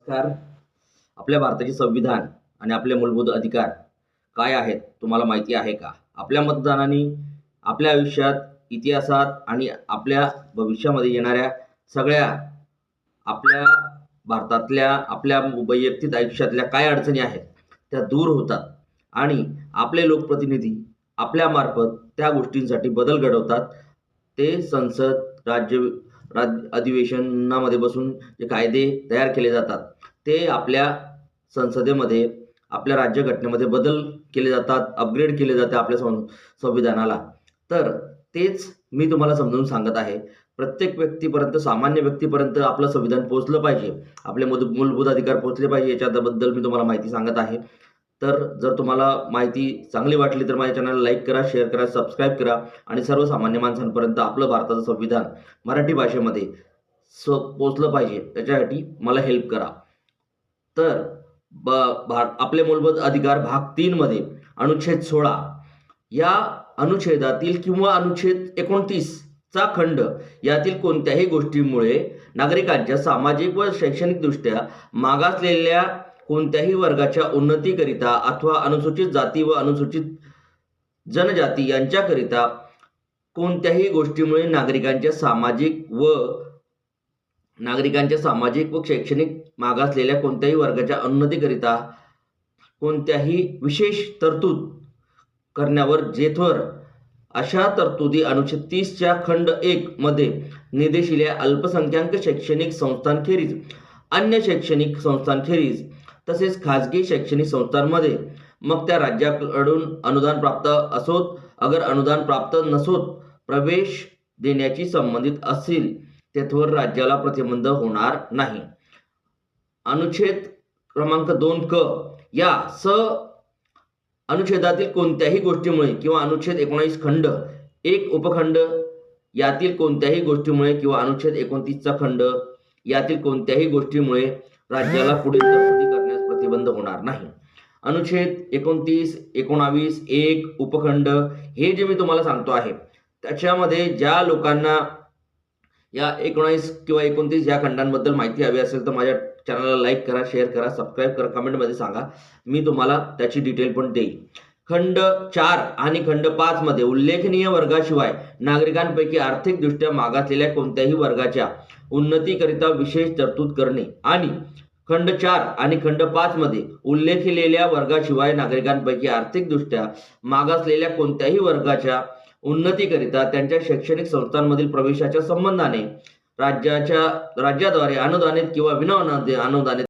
नमस्कार. आपल्या भारताचे संविधान आणि आपले मूलभूत अधिकार काय आहेत तुम्हाला माहिती आहे का? आपल्या मतदानाने आपल्या आयुष्यात, इतिहासात आणि आपल्या भविष्यामध्ये येणाऱ्या सगळ्या आपल्या भारतातल्या आपल्या वैयक्तिक आयुष्यातल्या काय अडचणी आहेत त्या दूर होतात आणि आपले लोकप्रतिनिधी आपल्यामार्फत त्या गोष्टींसाठी बदल घडवतात. ते संसद, अधिवेशनामध्ये बसून जे कायदे तयार केले जातात, ते आपल्या संसदेमध्ये, आपल्या राज्यघटनेमध्ये बदल केले जातात, अपग्रेड केले जाते आपल्या संविधानाला. तर तेच मी तुम्हाला समजावून सांगत आहे. प्रत्येक व्यक्तीपर्यंत, सामान्य व्यक्तीपर्यंत आपलं संविधान पोहोचलं पाहिजे, आपले मूलभूत अधिकार पोहोचले पाहिजे, याच्याबद्दल मी तुम्हाला माहिती सांगत आहे. तर जर तुम्हाला माहिती चांगली वाटली तर माझ्या चॅनलला लाईक करा, शेअर करा, सबस्क्राईब करा आणि सर्वसामान्य माणसांपर्यंत आपलं भारताचं संविधान मराठी भाषेमध्ये पोहोचलं पाहिजे, त्याच्यासाठी मला हेल्प करा. तर आपले मूलभूत अधिकार भाग 3 मध्ये अनुच्छेद 16 या अनुच्छेदातील किंवा अनुच्छेद 29 चा खंड यातील कोणत्याही गोष्टीमुळे नागरिकांच्या सामाजिक व शैक्षणिक दृष्ट्या मागासलेल्या कोणत्याही वर्गाच्या उन्नतीकरिता अथवा अनुसूचित जाती व अनुसूचित जनजाती यांच्याकरिता कोणत्याही गोष्टीमुळे नागरिकांच्या सामाजिक व शैक्षणिक मागासलेल्या कोणत्याही वर्गाच्या उन्नतीकरिता कोणत्याही विशेष तरतूद करण्यावर जेथवर अशा तरतुदी अनुच्छेद 30 च्या खंड 1 मध्ये निर्देशिलेल्या अल्पसंख्याक शैक्षणिक संस्थांखेरीज अन्य शैक्षणिक संस्थांखेरीज तसेच खाजगी शैक्षणिक संस्थांमध्ये मग त्या राज्याकडून अनुदान प्राप्त असोत अगर अनुदान प्राप्त नसोत प्रवेश देण्याची संबंधित असेल तेथवर राज्याला प्रतिबंध होणार नाही. अनुच्छेद क्रमांक 2 क या अनुच्छेदातील कोणत्याही गोष्टीमुळे किंवा अनुच्छेद 19 खंड 1 उपखंड यातील कोणत्याही गोष्टीमुळे किंवा अनुच्छेद 29 चा खंड यातील कोणत्याही गोष्टीमुळे राज्याला पुढील तरतुदी करण्यास प्रतिबंध होणार नाही. अनुच्छेद 29, 19, 1 उपखंड हे जे मी तुम्हाला सांगतो आहे त्याच्यामध्ये ज्या लोकांना या 19 किंवा 29 या खंडांबद्दल माहिती हवी असेल तर माझ्या चॅनलला लाईक करा, शेअर करा, सबस्क्राईब करा, कमेंटमध्ये सांगा, मी तुम्हाला त्याची डिटेल पण देईल. खंड 4 आणि खंड 5 मध्ये उल्लेखनीय वर्गाशिवाय नागरिकांपैकी आर्थिकदृष्ट्या मागासलेल्या कोणत्याही वर्गाच्या उन्नतीकरिता विशेष तरतूद करणे आणि खंड 4 आणि खंड 5 मध्ये उल्लेखलेल्या वर्गाशिवाय नागरिकांपैकी आर्थिकदृष्ट्या मागासलेल्या कोणत्याही वर्गाच्या उन्नतीकरिता त्यांच्या शैक्षणिक संस्थांमधील प्रवेशाच्या संबंधाने राज्याद्वारे अनुदानित किंवा विना अनुदानित